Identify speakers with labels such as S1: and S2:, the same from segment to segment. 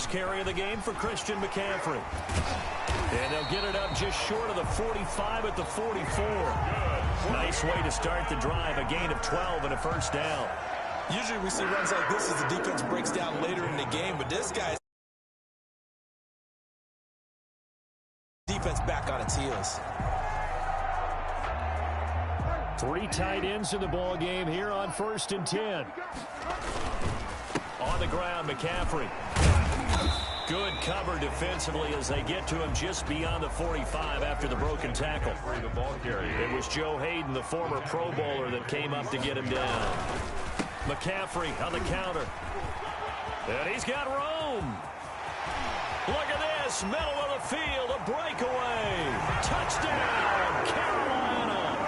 S1: first carry of the game for Christian McCaffrey. And they'll get it up just short of the 45 at the 44. Nice way to start the drive, a gain of 12 and a first down.
S2: Usually we see runs like this as the defense breaks down later in the game, but this guy's defense back on its heels.
S1: 3 tight ends in the ball game here on 1st and 10. On the ground, McCaffrey. Good cover defensively as they get to him just beyond the 45 after the broken tackle. It was Joe Hayden, the former Pro Bowler, that came up to get him down. McCaffrey on the counter. And he's got room. Look at this. Middle of the field. A breakaway. Touchdown, Carolina.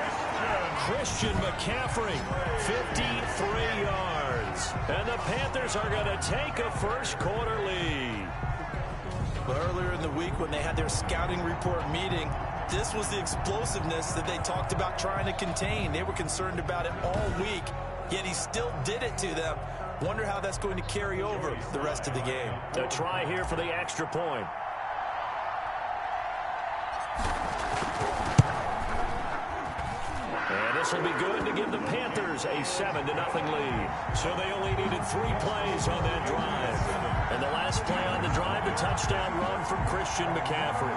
S1: Christian McCaffrey, 53 yards. And the Panthers are going to take a first quarter lead.
S2: But earlier in the week when they had their scouting report meeting, this was the explosiveness that they talked about trying to contain. They were concerned about it all week, yet he still did it to them. Wonder how that's going to carry over the rest of the game.
S1: A try here for the extra point. And this will be good to give the Panthers a 7-0 lead. So they only needed 3 plays on that drive. And the last play on the drive, the touchdown run from Christian McCaffrey.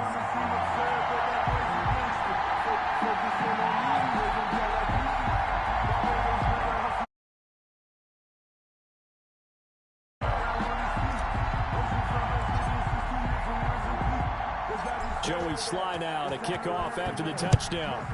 S1: Joey Sly now to kick off after the touchdown.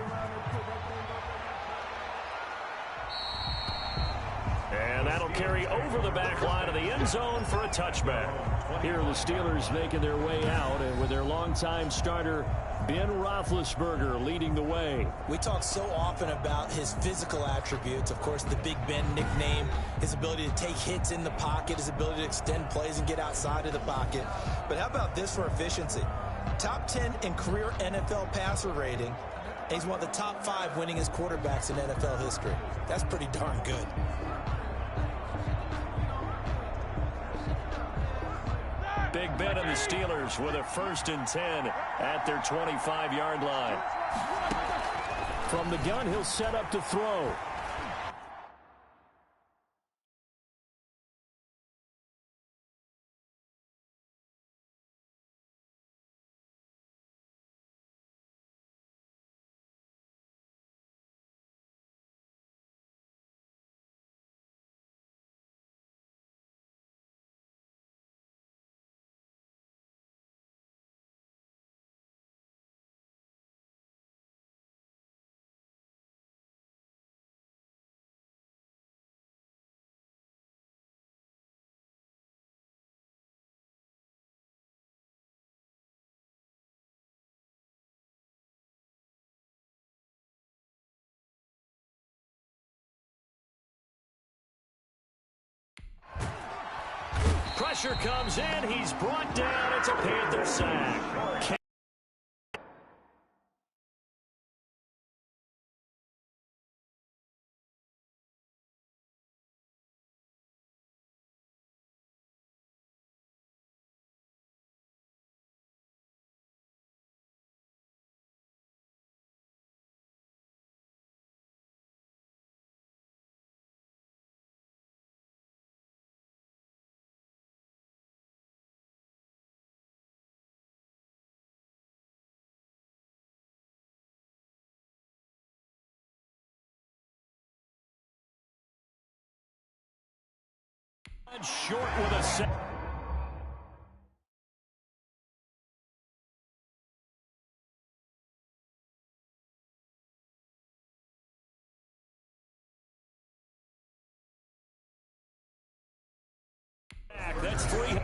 S1: And that'll carry over the back line of the end zone for a touchback. Here are the Steelers making their way out, and with their longtime starter, Ben Roethlisberger, leading the way.
S2: We talk so often about his physical attributes. Of course, the Big Ben nickname, his ability to take hits in the pocket, his ability to extend plays and get outside of the pocket. But how about this for efficiency? Top 10 in career NFL passer rating. And he's one of the top 5 winningest quarterbacks in NFL history. That's pretty darn good.
S1: Big Ben and the Steelers with a 1st and 10 at their 25-yard line. From the gun, he'll set up to throw. Pressure comes in. He's brought down. It's a Panther sack. Short with a set. That's 3.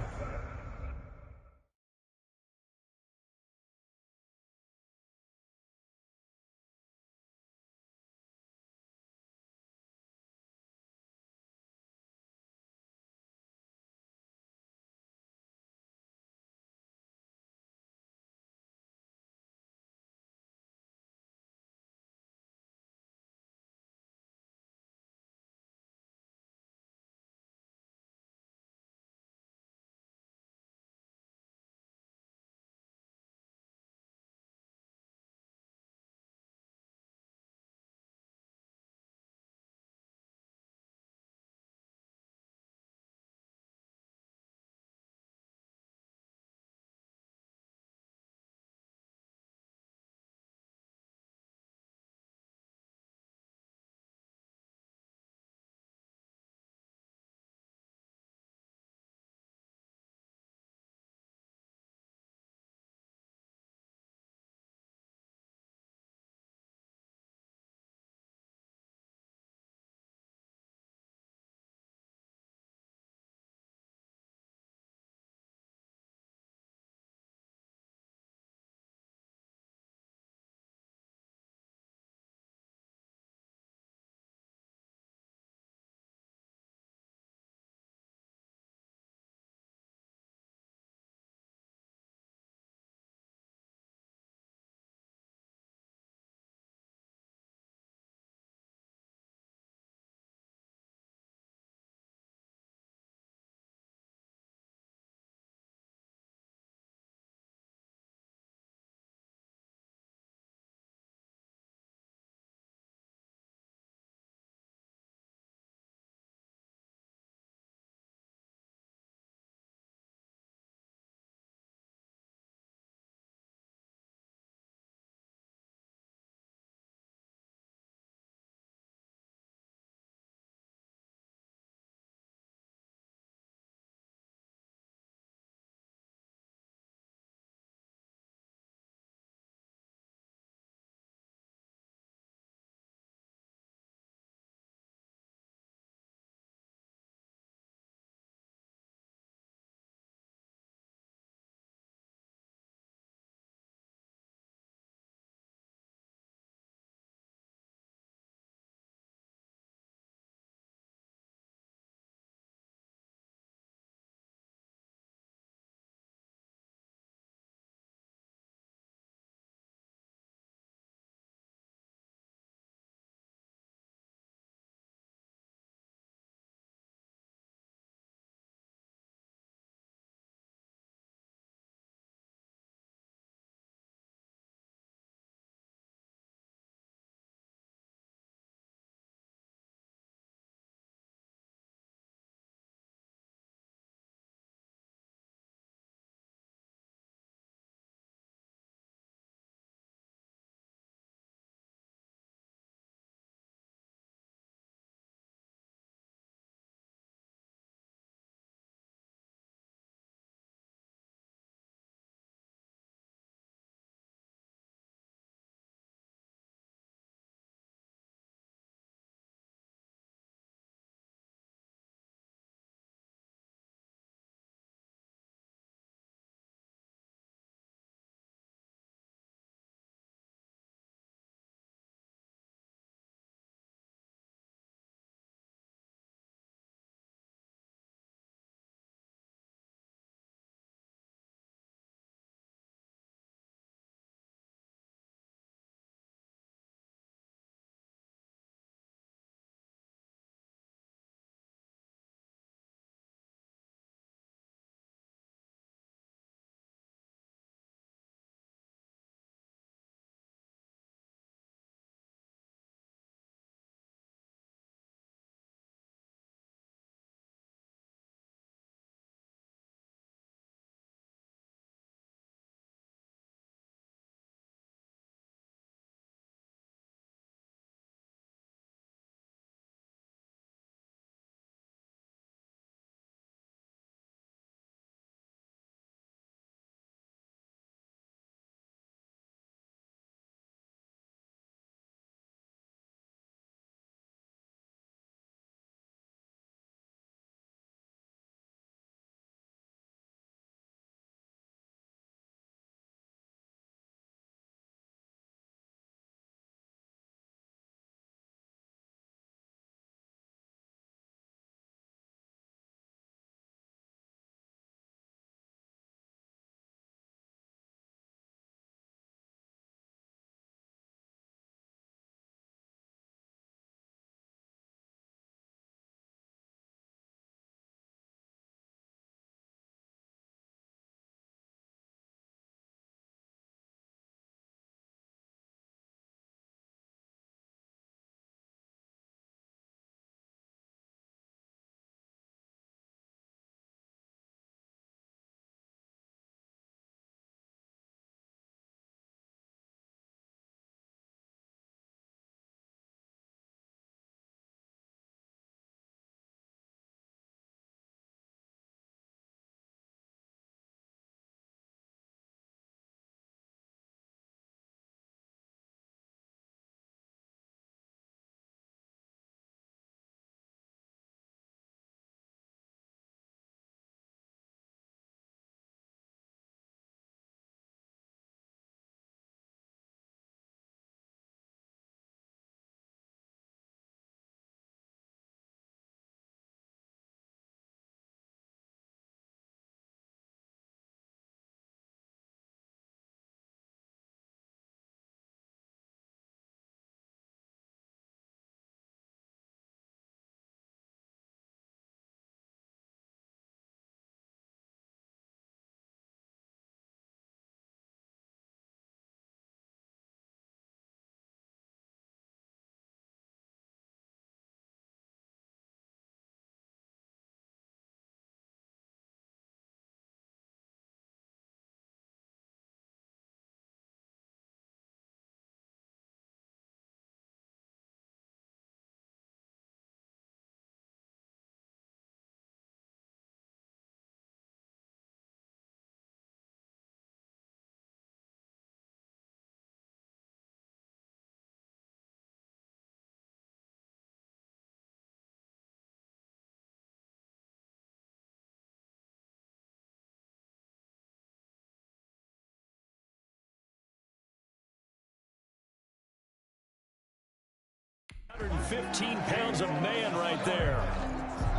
S1: 115 pounds of man right there.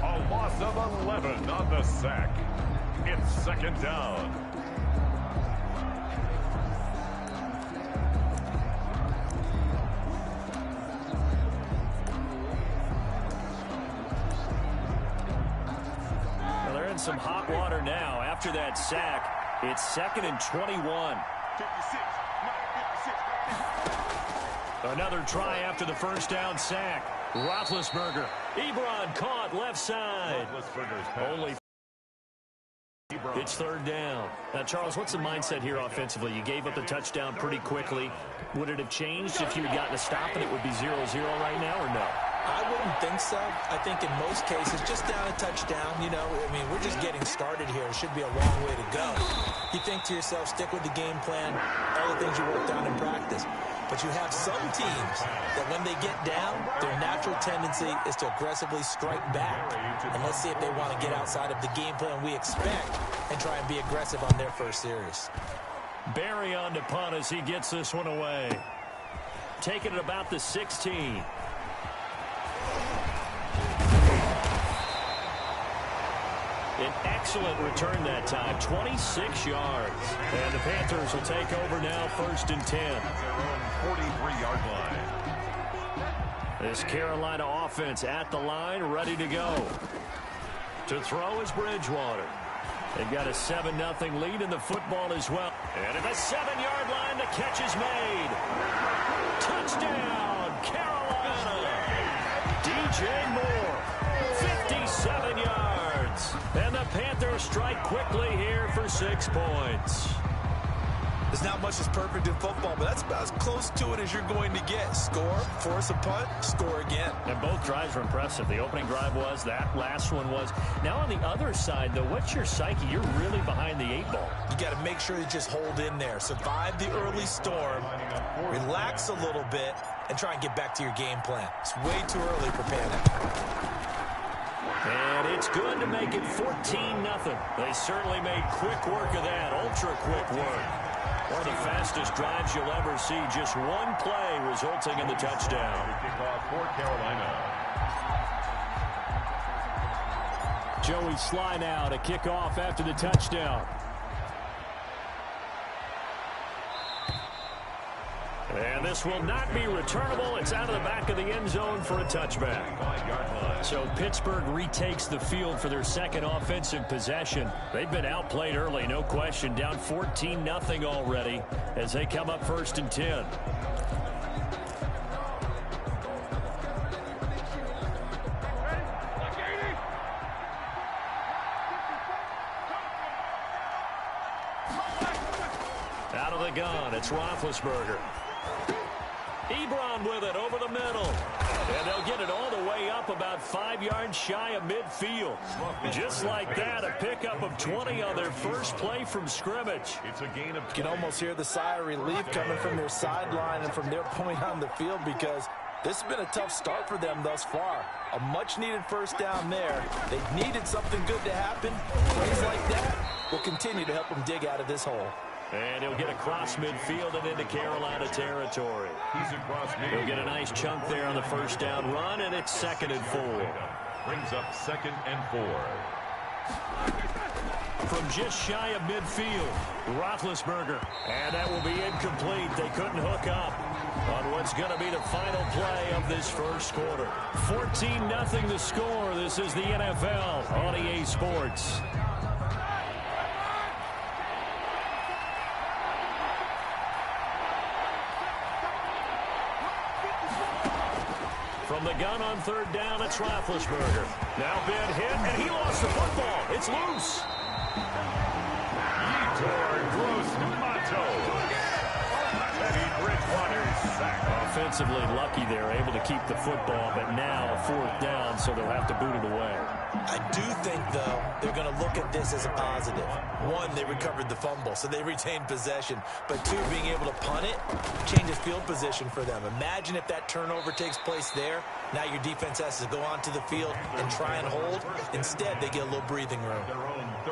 S3: A loss of 11 on the sack. It's second down.
S1: Well, they're in some hot water now. After that sack, it's 2nd and 21.
S3: 56.
S1: Another try after the first down sack. Roethlisberger. Ebron caught left side. Only. It's 3rd down. Now, Charles, what's the mindset here offensively? You gave up the touchdown pretty quickly. Would it have changed if you had gotten a stop and it would be 0-0 right now, or no?
S2: I wouldn't think so. I think in most cases, just down a touchdown, you know, I mean, we're just getting started here. It should be a long way to go. You think to yourself, stick with the game plan, all the things you worked on in practice. But you have some teams that when they get down, their natural tendency is to aggressively strike back. And let's see if they want to get outside of the game plan we expect and try and be aggressive on their first series.
S1: Barry on to punt as he gets this one away. Taking it about the 16. An excellent return that time, 26 yards. And the Panthers will take over now, 1st and 10.
S3: 43-yard line.
S1: This Carolina offense at the line, ready to go. To throw is Bridgewater. They've got a 7-0 lead in the football as well. And at the 7-yard line, the catch is made. Touchdown, Carolina. DJ Moore, 57 yards. And the Panthers strike quickly here for 6 points.
S2: There's not much that's perfect in football, but that's about as close to it as you're going to get. Score, force a punt, score again.
S1: And both drives were impressive. The opening drive was, that last one was. Now on the other side, though, what's your psyche? You're really behind the 8 ball.
S2: You got to make sure you just hold in there. Survive the early storm, relax a little bit, and try and get back to your game plan. It's way too early for panic.
S1: And it's good to make it 14-0. They certainly made quick work of that, ultra-quick work. One of the fastest drives you'll ever see. Just one play resulting in the touchdown.
S3: Kickoff for Carolina.
S1: Joey Sly now to kick off after the touchdown. And this will not be returnable. It's out of the back of the end zone for a touchback. So Pittsburgh retakes the field for their second offensive possession. They've been outplayed early, no question. Down 14-0 already as they come up 1st and 10. Out of the gun, it's Roethlisberger. Ebron with it over the middle. And they'll get it all the way up about 5 yards shy of midfield. Just like that, a pickup of 20 on their first play from scrimmage.
S3: It's a gain of 20.
S2: You can almost hear the sigh of relief coming from their sideline and from their point on the field because this has been a tough start for them thus far. A much-needed first down there. They've needed something good to happen. Plays like that will continue to help them dig out of this hole.
S1: And he'll get across midfield and into Carolina territory.
S3: He's across midfield.
S1: He'll get a nice chunk there on the first down run, and it's 2nd and 4.
S3: Brings up 2nd and 4.
S1: From just shy of midfield, Roethlisberger. And that will be incomplete. They couldn't hook up on what's going to be the final play of this first quarter. 14-0 the score. This is the NFL on EA Sports. From the gun on 3rd down, it's Roethlisberger. Now Ben hit, and he lost the football. It's loose.
S3: Yetur Gross-Matos. Teddy Bridgewater's sack.
S1: Offensively lucky they're able to keep the football, but now 4th down, so they'll have to boot it away.
S2: I do think, though, they're going to look at this as a positive. One, they recovered the fumble, so they retained possession. But two, being able to punt it changes field position for them. Imagine if that turnover takes place there. Now your defense has to go onto the field and try and hold. Instead, they get a little breathing room.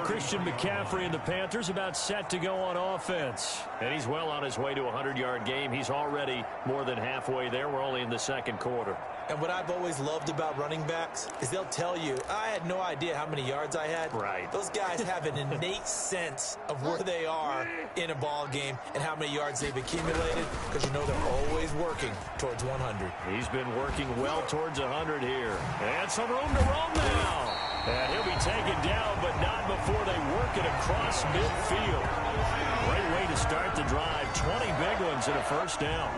S1: Christian McCaffrey and the Panthers about set to go on offense. And he's well on his way to a 100-yard game. He's already more than halfway there. We're only in the second quarter.
S2: And what I've always loved about running backs is they'll tell you, I had no idea how many yards I had.
S1: Right.
S2: Those guys have an innate sense of where they are in a ball game and how many yards they've accumulated, because you know they're always working towards 100.
S1: He's been working well towards 100 here. And some room to roam now. And he'll be taken down, but not before they work it across midfield. Great way to start the drive. 20 big ones and a first down.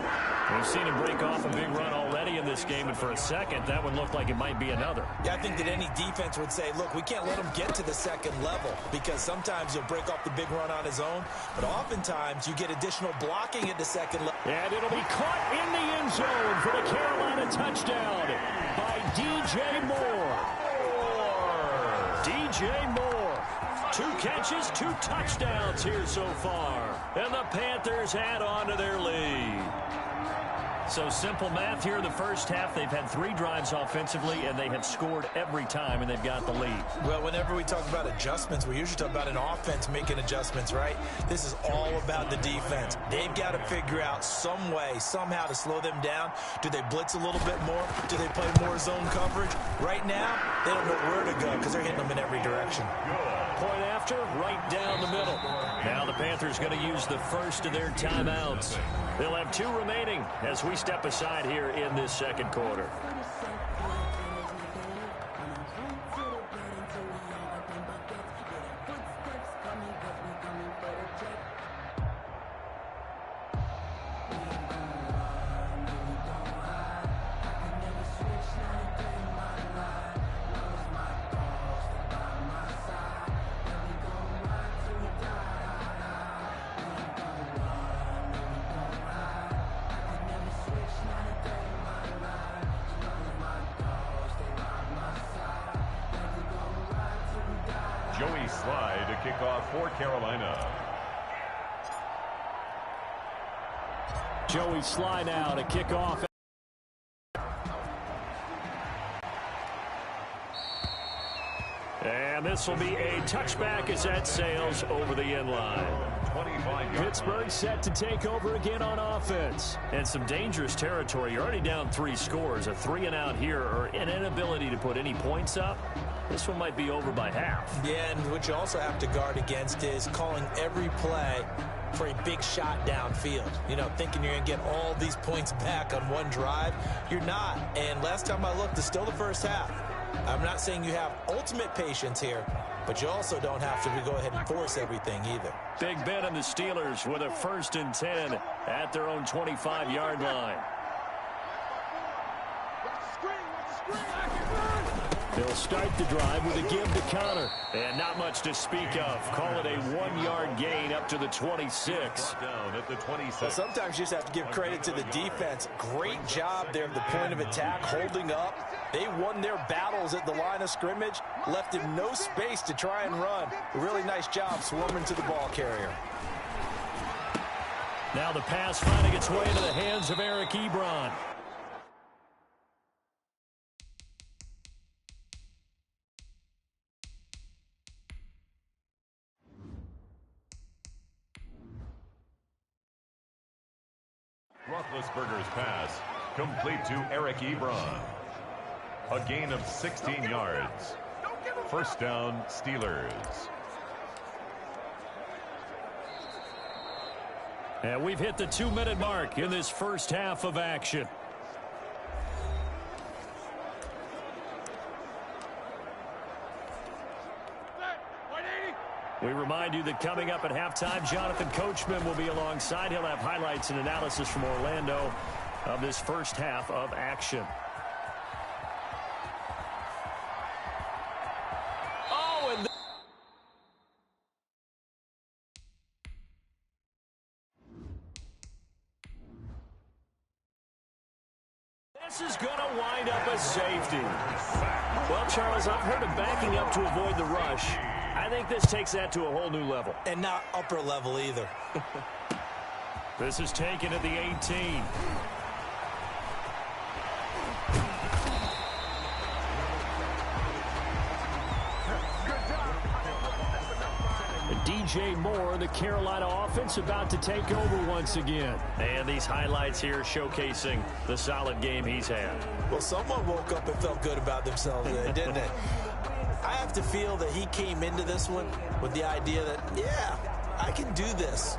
S1: We've seen him break off a big run already in this game, and for a second, that one looked like it might be another.
S2: Yeah, I think that any defense would say, look, we can't let him get to the second level, because sometimes he'll break off the big run on his own, but oftentimes you get additional blocking at the second level.
S1: And it'll be caught in the end zone for the Carolina touchdown by DJ Moore. DJ Moore. 2 catches, 2 touchdowns here so far. And the Panthers add on to their lead. So simple math here in the first half. They've had 3 drives offensively, and they have scored every time, and they've got the lead.
S2: Well, whenever we talk about adjustments, we usually talk about an offense making adjustments, right? This is all about the defense. They've got to figure out some way, somehow to slow them down. Do they blitz a little bit more? Do they play more zone coverage? Right now, they don't know where to go because they're hitting them in every direction.
S1: Point after, right down the middle. Now the Panthers going to use the first of their timeouts. They'll have 2 remaining as we step aside here in this second quarter.
S3: Joey Slye to kick off for Carolina.
S1: Joey Slye now to kick off. And this will be a touchback as that sails over the end line. Pittsburgh set to take over again on offense. And some dangerous territory. You're already down 3 scores. A 3-and-out here, or an inability to put any points up. This one might be over by half.
S2: Yeah, and what you also have to guard against is calling every play for a big shot downfield. You know, thinking you're going to get all these points back on one drive. You're not. And last time I looked, it's still the first half. I'm not saying you have ultimate patience here, but you also don't have to go ahead and force everything either.
S1: Big Ben and the Steelers with a 1st and 10 at their own 25-yard line. They'll start the drive with a give to Connor. And not much to speak of. Call it a 1-yard gain up to the 26.
S3: Down at the 26.
S2: Well, sometimes you just have to give credit to the defense. Great job there at the point of attack, holding up. They won their battles at the line of scrimmage, left him no space to try and run. A really nice job swarming to the ball carrier.
S1: Now the pass finding its way into the hands of Eric Ebron.
S3: Roethlisberger's pass complete to Eric Ebron. A gain of 16 yards. First down, Steelers.
S1: And we've hit the 2-minute mark in this first half of action. We remind you that coming up at halftime, Jonathan Coachman will be alongside. He'll have highlights and analysis from Orlando of this first half of action. Oh, and this is going to wind up a safety. Well, Charles, I've heard of backing up to avoid the rush. I think this takes that to a whole new level.
S2: And not upper level either.
S1: This is taken at the 18. DJ Moore, the Carolina offense about to take over once again. And these highlights here showcasing the solid game he's had.
S2: Well, someone woke up and felt good about themselves there, didn't they? I have to feel that he came into this one with the idea that, yeah, I can do this.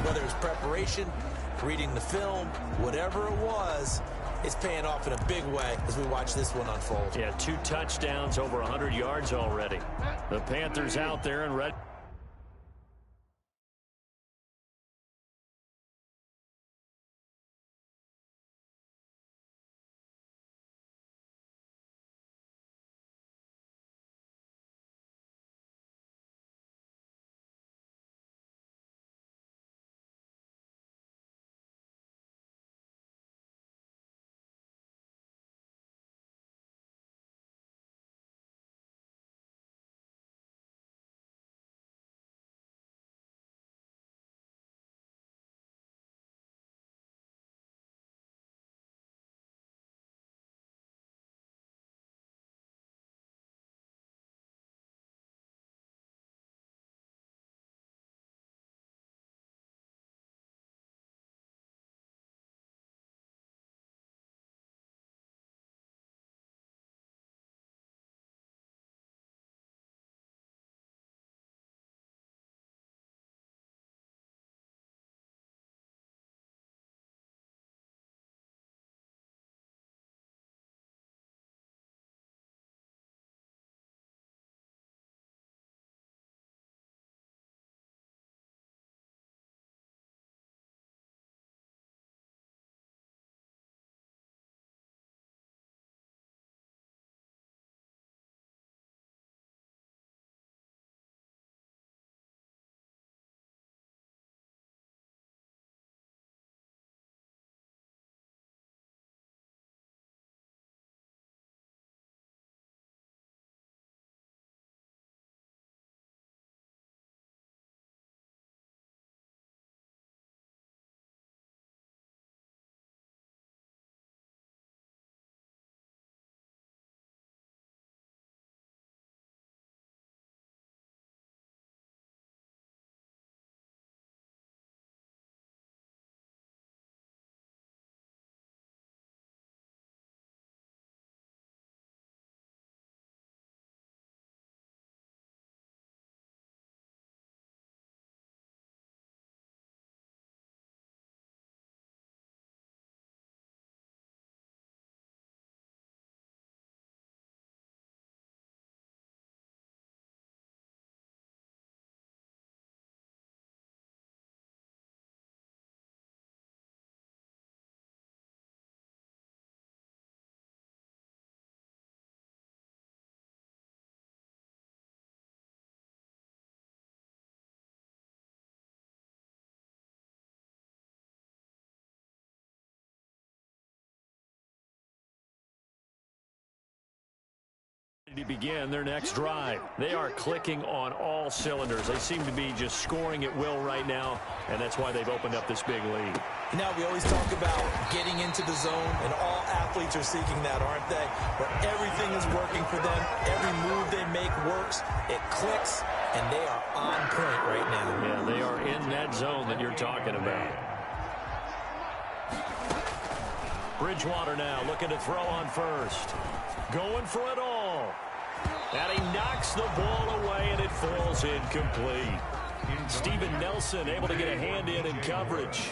S2: Whether it's preparation, reading the film, whatever it was, it's paying off in a big way as we watch this one unfold.
S1: Yeah, 2 touchdowns, over 100 yards already. The Panthers out there and ready. To begin their next drive. They are clicking on all cylinders. They seem to be just scoring at will right now, and that's why they've opened up this big lead.
S2: Now, we always talk about getting into the zone, and all athletes are seeking that, aren't they? Where everything is working for them, every move they make works, it clicks, and they are on point right now.
S1: Yeah, they are in that zone that you're talking about. Bridgewater now looking to throw on first. Going for it all. And he knocks the ball away, and it falls incomplete. Steven Nelson able to get a hand in coverage.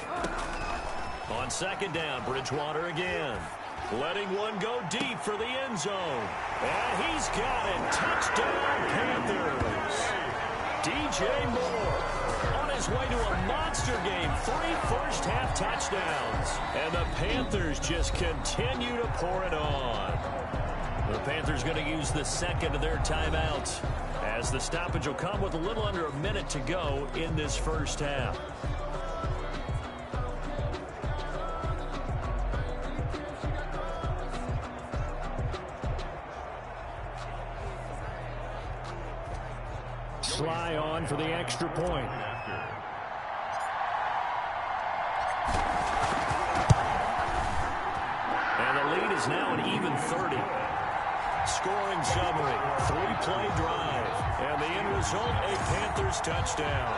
S1: On second down, Bridgewater again. Letting one go deep for the end zone. And he's got it. Touchdown, Panthers. DJ Moore on his way to a monster game. 3 first-half touchdowns. And the Panthers just continue to pour it on. The Panthers going to use the second of their timeouts, as the stoppage will come with a little under a minute to go in this first half. Sly on for the extra point. And the lead is now an even 30. Scoring summary, 3-play drive. And the end result, a Panthers touchdown.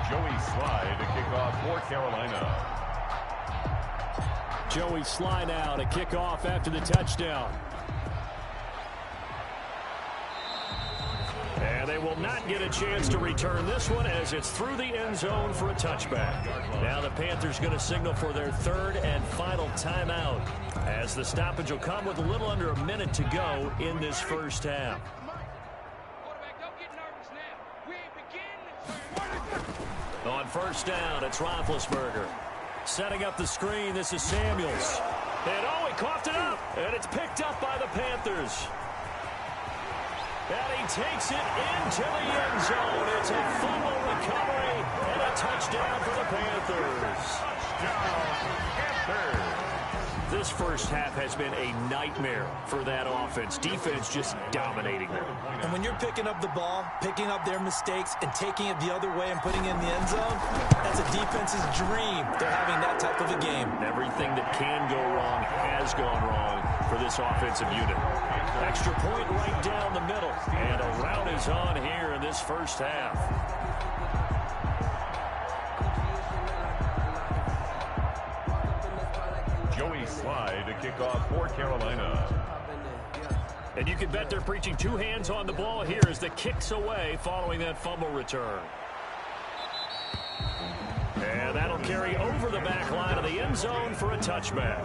S3: Joey Slye to kick off for Carolina.
S1: Joey Slye now to kick off after the touchdown. And they will not get a chance to return this one as it's through the end zone for a touchback. Now the Panthers going to signal for their third and final timeout as the stoppage will come with a little under a minute to go in this first half. On first down, it's Roethlisberger. Setting up the screen, this is Samuels. And oh, he coughed it up, and it's picked up by the Panthers. And he takes it into the end zone. It's a fumble recovery and a touchdown for the Panthers. This first half has been a nightmare for that offense. Defense just dominating them.
S2: And when you're picking up the ball, picking up their mistakes, and taking it the other way and putting it in the end zone, that's a defense's dream. They're having that type of a game.
S1: Everything that can go wrong has gone wrong for this offensive unit. Extra point right down the middle. And a rout is on here in this first half.
S3: Joey Slye to kick off for Carolina.
S1: And you can bet they're preaching two hands on the ball here as the kick's away following that fumble return. And that'll carry over the back line of the end zone for a touchback.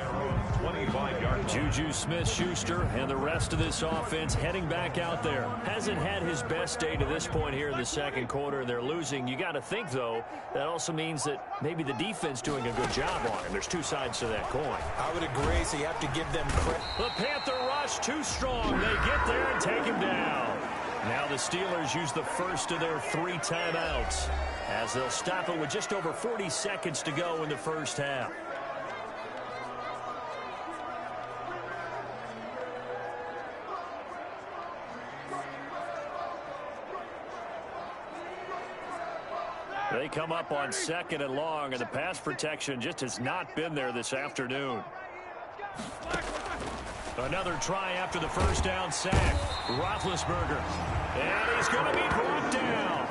S3: 25-yard
S1: Juju Smith-Schuster and the rest of this offense heading back out there. Hasn't had his best day to this point here in the second quarter, and they're losing. You got to think, though, that also means that maybe the defense doing a good job on him. There's two sides to that coin.
S2: I would agree, so you have to give them credit.
S1: The Panther rush too strong. They get there and take him down. Now the Steelers use the first of their three timeouts as they'll stop it with just over 40 seconds to go in the first half. They come up on second and long, and the pass protection just has not been there this afternoon. Another try after the first down sack. Roethlisberger. And he's going to be brought down.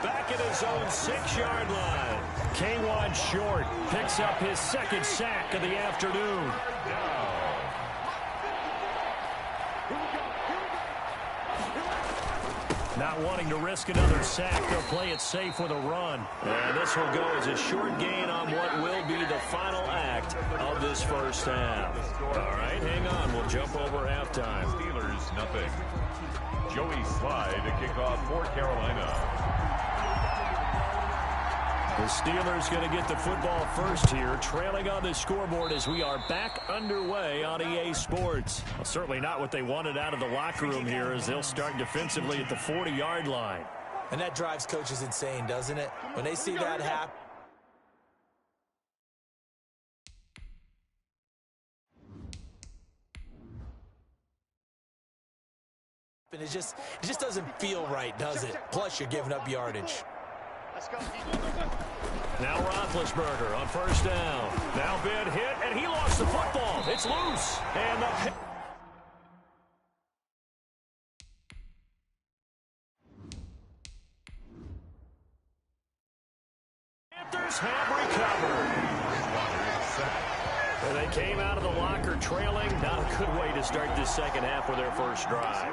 S1: Back at his own 6-yard line. K'Wan Short picks up his second sack of the afternoon. Not wanting to risk another sack, they'll play it safe with a run. And this will go as a short gain on what will be the final act of this first half. All right, hang on. We'll jump over halftime.
S3: Steelers, nothing. Joey Slye to kick off for Carolina.
S1: The Steelers going to get the football first here, trailing on the scoreboard as we are back underway on EA Sports. Well, certainly not what they wanted out of the locker room here as they'll start defensively at the 40-yard line.
S2: And that drives coaches insane, doesn't it? When they see that happen. It just doesn't feel right, does it? Plus, you're giving up yardage.
S1: Now Roethlisberger on first down. Now been hit, and he lost the football. It's loose. And the Panthers have recovered. And they came out of the locker trailing. Not a good way to start this second half with their first drive.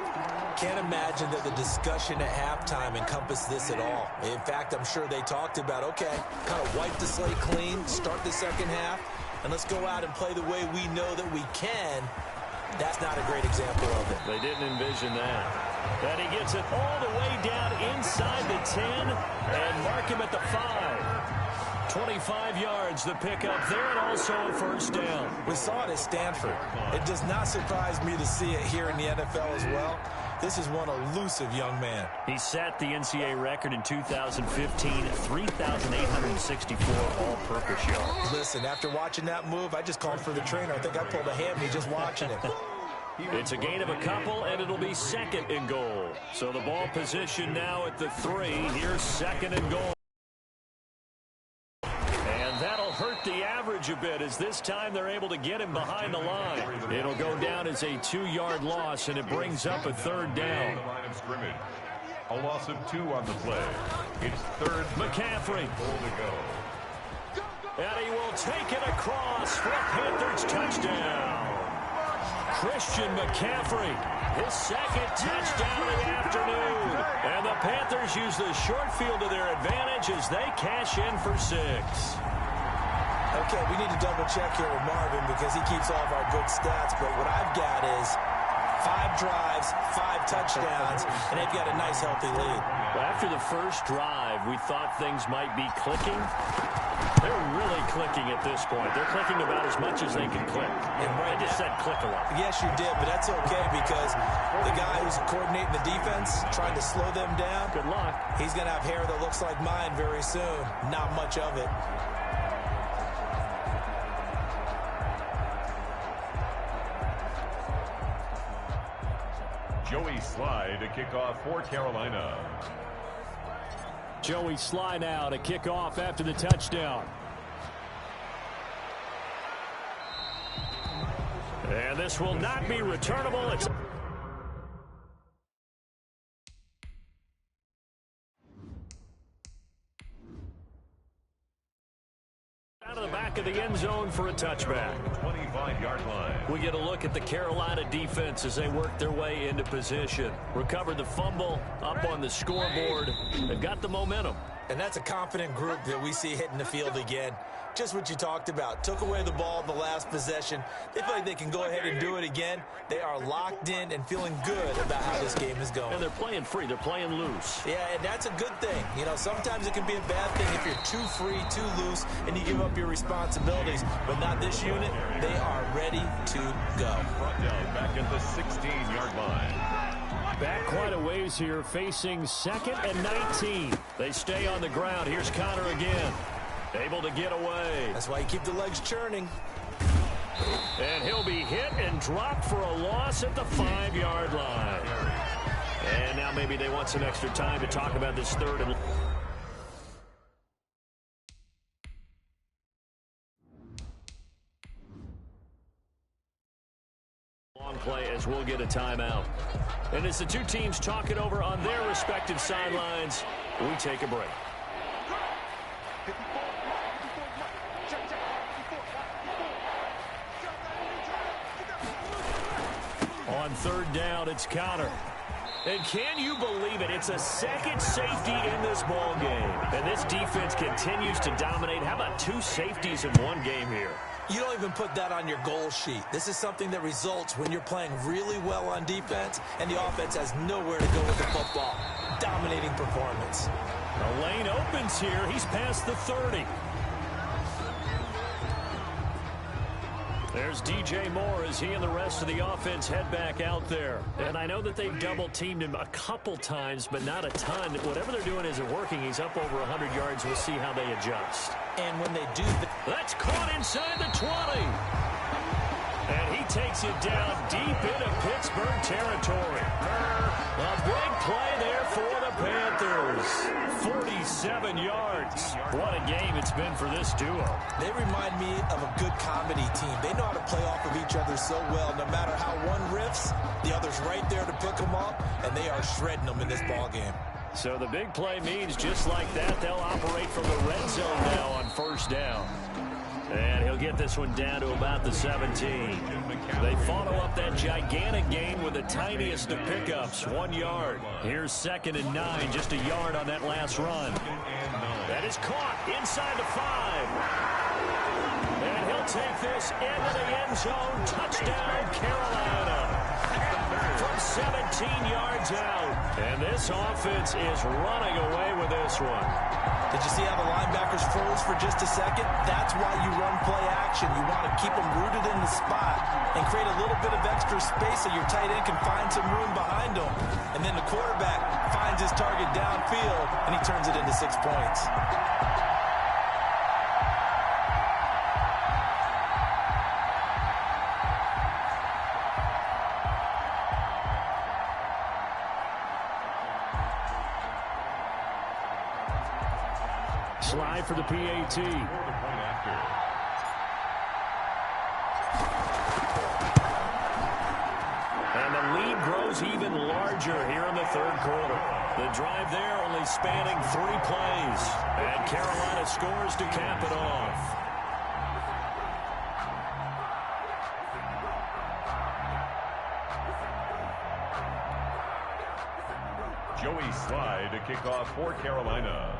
S2: Can't imagine that the discussion at halftime encompassed this at all. In fact, I'm sure they talked about, okay, kind of wipe the slate clean, start the second half, and let's go out and play the way we know that we can. That's not a great example of it.
S1: They didn't envision that. And he gets it all the way down inside the 10 and mark him at the 5. 25 yards, the pickup there, and also a first down.
S2: We saw it at Stanford. It does not surprise me to see it here in the NFL as well. This is one elusive young man.
S1: He set the NCAA record in 2015, 3,864 all-purpose yards.
S2: Listen, after watching that move, I just called for the trainer. I think I pulled a hammy just watching it.
S1: It's a gain of a couple, and it'll be second and goal. So the ball position now at the 3. Here's second and goal. That'll hurt the average a bit as this time they're able to get him behind the line. It'll go down as a 2-yard loss, and it brings up a third down.
S3: A loss of 2 on the play. It's third.
S1: McCaffrey.
S3: Goal to go.
S1: And he will take it across for a Panthers touchdown. Christian McCaffrey, his second touchdown of the afternoon. And the Panthers use the short field to their advantage as they cash in for 6.
S2: Okay, we need to double check here with Marvin because he keeps all of our good stats. But what I've got is 5 drives, 5 touchdowns, and they've got a nice, healthy lead.
S1: Well, after the first drive, we thought things might be clicking. They're really clicking at this point. They're clicking about as much as they can click. And I just said click a lot.
S2: Yes, you did, but that's okay because the guy who's coordinating the defense, trying to slow them down,
S1: Good luck.
S2: he's going to have hair that looks like mine very soon. Not much of it.
S3: Joey Slye to kick off for Carolina.
S1: Joey Slye now to kick off after the touchdown. And this will not be returnable. It's out of the back of the end zone for a touchback.
S3: 25-yard line.
S1: We get a look at the Carolina defense as they work their way into position. Recovered the fumble, up on the scoreboard. They've got the momentum.
S2: And that's a confident group that we see hitting the field again. Just what you talked about. Took away the ball in the last possession. They feel like they can go ahead and do it again. They are locked in and feeling good about how this game is going.
S1: And they're playing free. They're playing loose.
S2: Yeah, and that's a good thing. You know, sometimes it can be a bad thing if you're too free, too loose, and you give up your responsibilities. But not this unit. They are ready to go.
S3: Brought down back at the 16-yard line.
S1: Back quite a ways here, facing 2nd and 19. They stay on the ground. Here's Connor again. Able to get away.
S2: That's why you keep the legs churning.
S1: And he'll be hit and dropped for a loss at the 5-yard line. And now maybe they want some extra time to talk about this third and long play as we'll get a timeout. And as the two teams talk it over on their respective sidelines, we take a break. On third down, it's Connor. And can you believe it? It's a second safety in this ball game. And this defense continues to dominate. How about 2 safeties in one game here?
S2: You don't even put that on your goal sheet. This is something that results when you're playing really well on defense and the offense has nowhere to go with the football. Dominating performance.
S1: The lane opens here. He's past the 30. There's DJ Moore as he and the rest of the offense head back out there. And I know that they've double-teamed him a couple times, but not a ton. Whatever they're doing isn't working. He's up over 100 yards. We'll see how they adjust.
S2: And when they do
S1: that's caught inside the 20. And he takes it down deep into Pittsburgh territory. A big play there for the Panthers. 47 yards. What a game it's been for this duo.
S2: They remind me of a good comedy team. They know how to play off of each other so well. No matter how one riffs, the other's right there to pick them up, and they are shredding them in this ball game. So the big play means just like that, they'll operate from the red zone now on first down. And he'll get this one down to about the 17. They follow up that gigantic gain with the tiniest of pickups, 1 yard. Here's 2nd and 9, just a yard on that last run. That is caught inside the 5. And he'll take this into the end zone. Touchdown, Carolina. From 17 yards out. And this offense is running away with this one. Did you see how the linebackers froze for just a second? That's why you run play action. You want to keep them rooted in the spot and create a little bit of extra space so your tight end can find some room behind them. And then the quarterback finds his target downfield, and he turns it into 6 points.
S1: Slide for the PAT. And the lead grows even larger here in the third quarter. The drive there only spanning 3 plays. And Carolina scores to cap it off.
S3: Joey Slye to kick off for Carolina.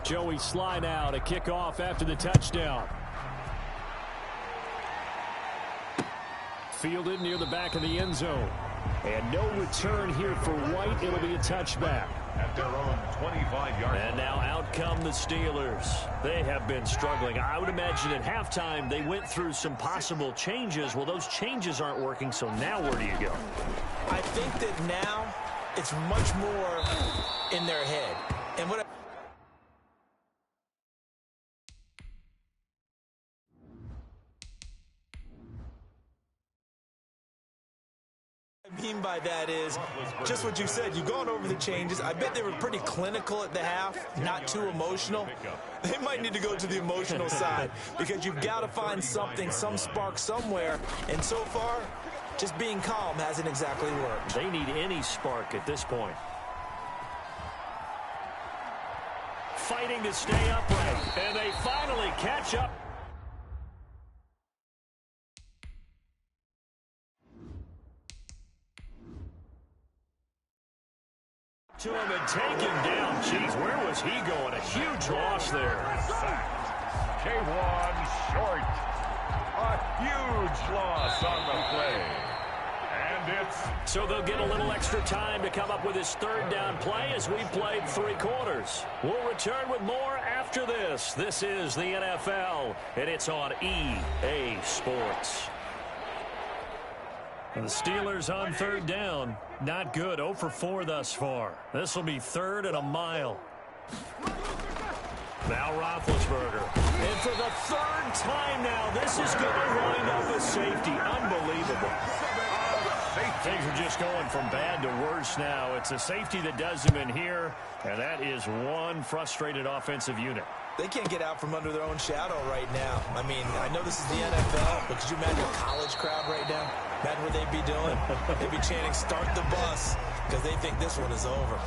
S1: Joey Slye now to kick off after the touchdown. Fielded near the back of the end zone. And no return here for White. It'll be a touchback.
S3: At their own 25-yard.
S1: And now out come the Steelers. They have been struggling. I would imagine at halftime they went through some possible changes. Well, those changes aren't working, so now where do you go?
S2: I think that now it's much more in their head. And what I mean by that is just what you said. You've gone over the changes. I bet they were pretty clinical at the half, not too emotional. They might need to go to the emotional side because you've got to find something, some spark somewhere. And so far, just being calm hasn't exactly worked.
S1: They need any spark at this point. Fighting to stay upright, and they finally catch up. To him and taken down. Jeez, where was he going? A huge loss there.
S3: K1 short. A huge loss on the play. And it's...
S1: So they'll get a little extra time to come up with his third down play as we played 3 quarters. We'll return with more after this. This is the NFL, and it's on EA Sports. And the Steelers on third down. Not good. 0 for 4 thus far. This will be 3rd and a mile. Now Roethlisberger. And for the 3rd time now, this is going to wind up a safety. Unbelievable. Things are just going from bad to worse now. It's a safety that does them in here, and that is one frustrated offensive unit.
S2: They can't get out from under their own shadow right now. I mean, I know this is the NFL, but could you imagine a college crowd right now? Imagine what they'd be doing. They'd be chanting, "Start the bus," because they think this one is over.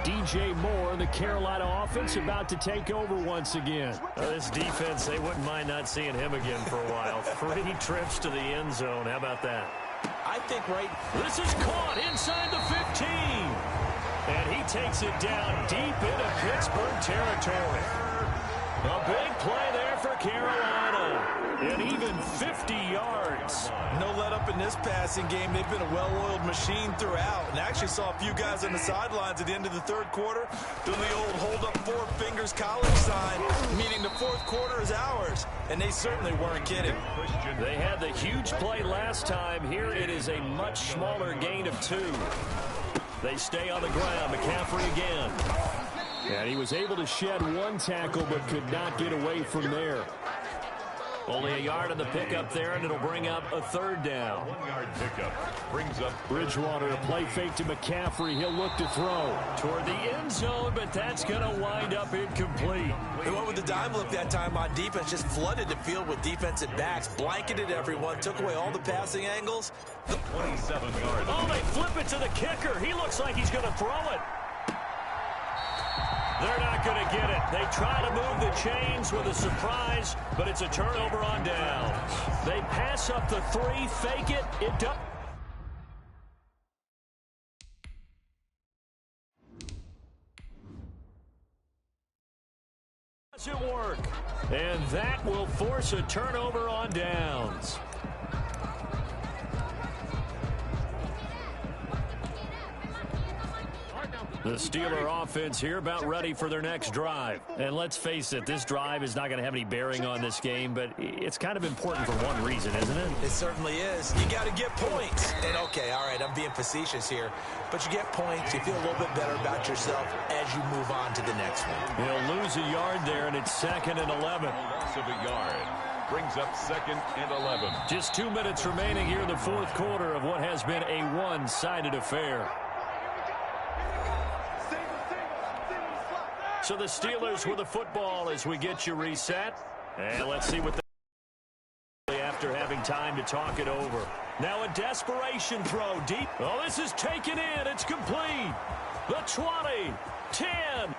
S1: DJ Moore and the Carolina offense about to take over once again. This defense, they wouldn't mind not seeing him again for a while. 3 trips to the end zone. How about that?
S2: I think
S1: This is caught inside the 15. And he takes it down deep into Pittsburgh territory. A big play there for Carolina. And even 50 yards.
S2: No let up in this passing game. They've been a well-oiled machine throughout. And I actually saw a few guys on the sidelines at the end of the 3rd quarter doing the old hold up 4 fingers college sign, meaning the 4th quarter is ours. And they certainly weren't kidding.
S1: They had the huge play last time. Here it is a much smaller gain of 2. They stay on the ground. McCaffrey again. And he was able to shed 1 tackle but could not get away from there. Only a yard on the pickup there, and it'll bring up a 3rd down.
S3: 1-yard pickup brings up
S1: Bridgewater, a play fake to McCaffrey. He'll look to throw toward the end zone, but that's going to wind up incomplete.
S2: They went with the dime look that time on defense, just flooded the field with defensive backs, blanketed everyone, took away all the passing angles.
S3: 27 yards.
S1: Oh, they flip it to the kicker. He looks like he's going to throw it. They're not going to get it. They try to move the chains with a surprise, but it's a turnover on downs. They pass up the 3, fake it. It doesn't work. And that will force a turnover on downs. The Steeler offense here about ready for their next drive. And let's face it, this drive is not going to have any bearing on this game, but it's kind of important for one reason, isn't it?
S2: It certainly is. You got to get points. And, okay, all right, I'm being facetious here, but you get points, you feel a little bit better about yourself as you move on to the next one.
S1: He'll lose a yard there, and it's 2nd and 11.
S3: Loss of a yard brings up 2nd and 11.
S1: Just 2 minutes remaining here in the 4th quarter of what has been a one-sided affair. So the Steelers with the football as we get you reset. And let's see what they after having some time to talk it over. Now a desperation throw deep. Oh, this is taken in. It's complete. The 20, 10.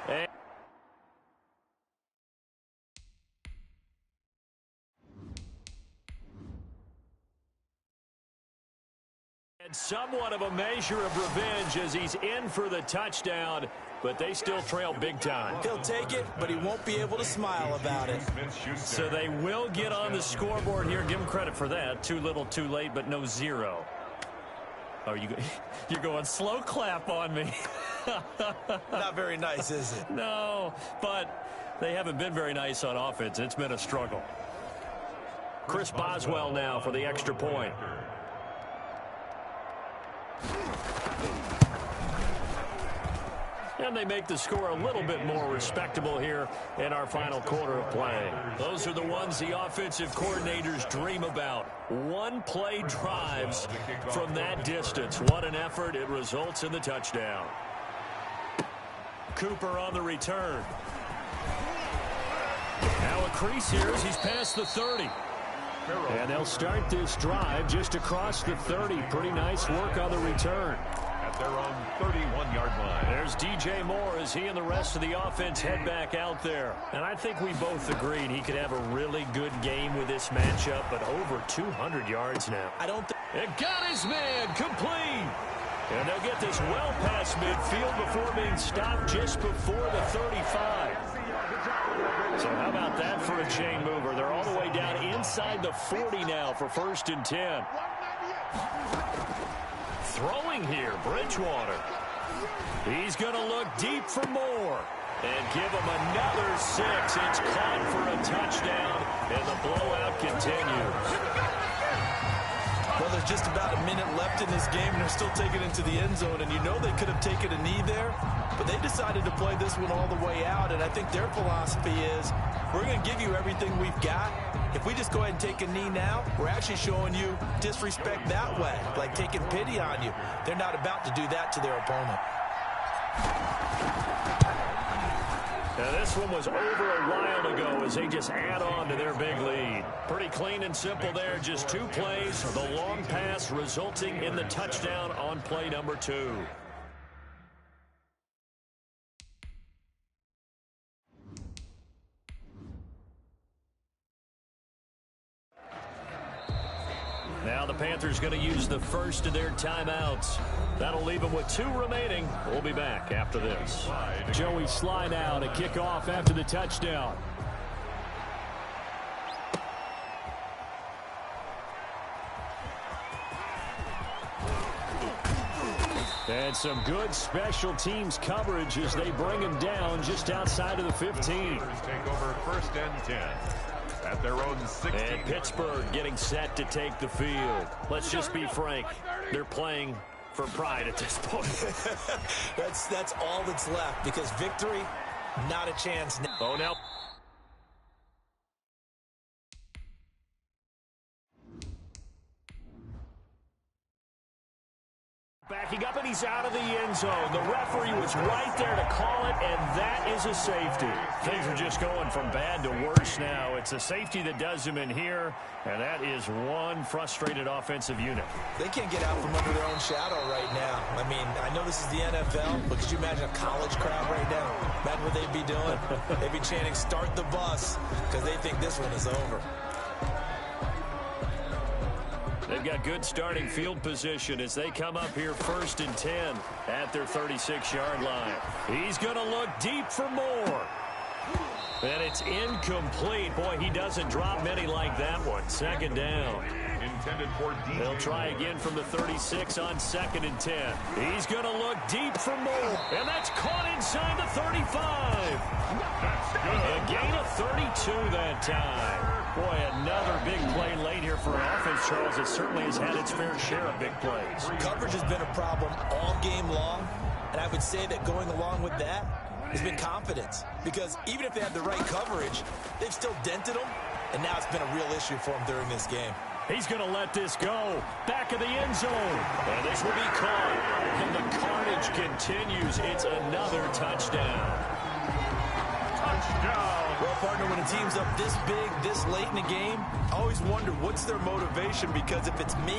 S1: And somewhat of a measure of revenge as he's in for the touchdown, but they still trail big time.
S2: He'll take it, but he won't be able to smile about it.
S1: So they will get on the scoreboard here. Give him credit for that. Too little, too late, but no zero. Oh, you're going slow clap on me.
S2: Not very nice, is it?
S1: No, but they haven't been very nice on offense. It's been a struggle. Chris Boswell now for the extra point. And they make the score a little bit more respectable here in our final quarter of play. Those are the ones the offensive coordinators dream about. One-play drives from that distance. What an effort. It results in the touchdown. Cooper on the return. Now a crease here as he's past the 30. And they'll start this drive just across the 30. Pretty nice work on the return.
S3: At their own 31-yard line.
S1: There's DJ Moore as he and the rest of the offense head back out there. And I think we both agreed he could have a really good game with this matchup, but over 200 yards now.
S2: I don't think
S1: it got his man complete. And they'll get this well past midfield before being stopped just before the 35. So how about that for a chain mover? They're all the way down inside the 40 now for 1st and 10. Throwing here, Bridgewater. He's going to look deep for Moore. And give him another 6. It's caught for a touchdown, and the blowout continues.
S2: Well, there's just about a minute left in this game, and they're still taking it into the end zone. And you know they could have taken a knee there, but they decided to play this one all the way out. And I think their philosophy is, we're going to give you everything we've got. If we just go ahead and take a knee now, we're actually showing you disrespect that way, like taking pity on you. They're not about to do that to their opponent.
S1: Now this one was over a while ago as they just add on to their big lead. Pretty clean and simple there. Just 2 plays. The long pass resulting in the touchdown on play number 2. Now the Panthers going to use the first of their timeouts. That'll leave them with 2 remaining. We'll be back after this. Joey Slye now to kick off after the touchdown. And some good special teams coverage as they bring him down just outside of the 15.
S3: Take over 1st and 10. At their own 16.
S1: And Pittsburgh getting set to take the field. Let's just be frank. They're playing for pride at this point.
S2: That's all that's left, because victory, not a chance now.
S1: Oh, now. Backing up, and he's out of the end zone. The referee was right there to call it, and that is a safety. Things are just going from bad to worse now. It's a safety that does him in here, and that is one frustrated offensive unit.
S2: They can't get out from under their own shadow right now. I mean, I know this is the NFL, but could you imagine a college crowd right now? Imagine what they'd be doing. They'd be chanting, "Start the bus," because they think this one is over.
S1: They've got good starting field position as they come up here 1st and 10 at their 36-yard line. He's going to look deep for Moore. And it's incomplete. Boy, he doesn't drop many like that one. 2nd down.
S3: Intended for DJ.
S1: They'll try again from the 36 on 2nd and 10. He's going to look deep for Moore. And that's caught inside the 35.
S3: That's good.
S1: A gain of 32 that time. Boy, another big play late here for an offense, Charles. It certainly has had its fair share of big plays.
S2: Coverage has been a problem all game long, and I would say that going along with that has been confidence. Because even if they had the right coverage, they've still dented them, and now it's been a real issue for them during this game.
S1: He's going to let this go. Back of the end zone. And this will be caught. And the carnage continues. It's another touchdown.
S3: down.
S2: Well, partner, when a team's up this big, this late in the game, I always wonder what's their motivation, because if it's me,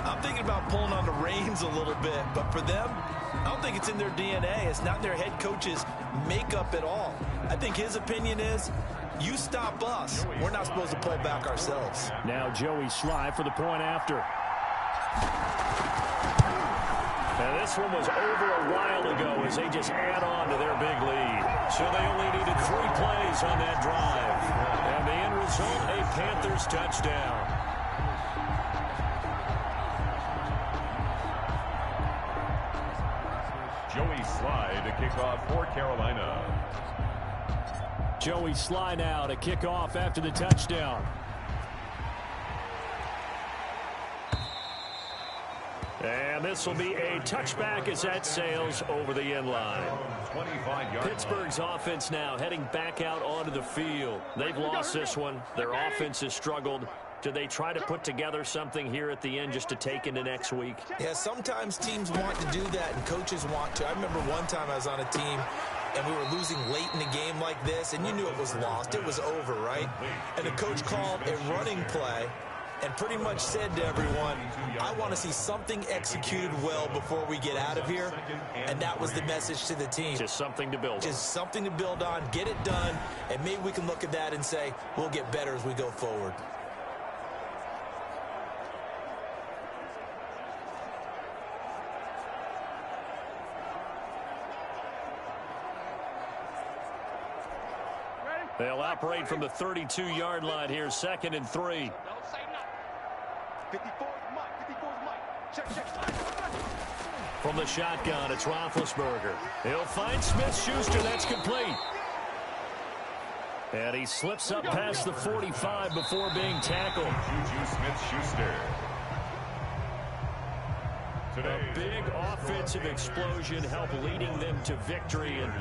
S2: I'm thinking about pulling on the reins a little bit. But for them, I don't think it's in their DNA. It's not in their head coach's makeup at all. I think his opinion is, you stop us, we're not supposed to pull back ourselves.
S1: Now Joey Slye for the point after. And this one was over a while ago as they just add on to their big lead. So they only needed 3 plays on that drive. And the end result, a Panthers touchdown.
S3: Joey Slye to kick off for Carolina.
S1: Joey Slye now to kick off after the touchdown. And this will be a touchback as that sails over the end line.
S3: 25-yard
S1: Pittsburgh's offense now heading back out onto the field. They've lost this one. Their offense has struggled. Do they try to put together something here at the end just to take into next week?
S2: Yeah, sometimes teams want to do that and coaches want to. I remember one time I was on a team and we were losing late in the game like this, and you knew it was lost. It was over, right? And the coach called a running play and pretty much said to everyone, I want to see something executed well before we get out of here. And that was the message to the team.
S1: Just something to build on.
S2: Just something to build on, get it done, and maybe we can look at that and say, we'll get better as we go forward.
S1: They'll operate from the 32-yard line here, 2nd and 3.
S4: 54 Mike. Check.
S1: From the shotgun, it's Roethlisberger. He'll find Smith-Schuster. That's complete. And he slips up past the 45 before being tackled.
S3: Juju Smith-Schuster.
S1: A big offensive explosion helped leading them to victory. And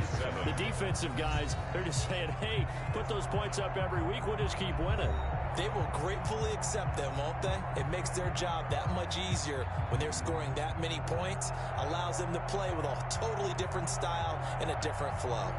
S1: the defensive guys, they're just saying, hey, put those points up every week. We'll just keep winning.
S2: They will gratefully accept them, won't they? It makes their job that much easier when they're scoring that many points. Allows them to play with a totally different style and a different flow.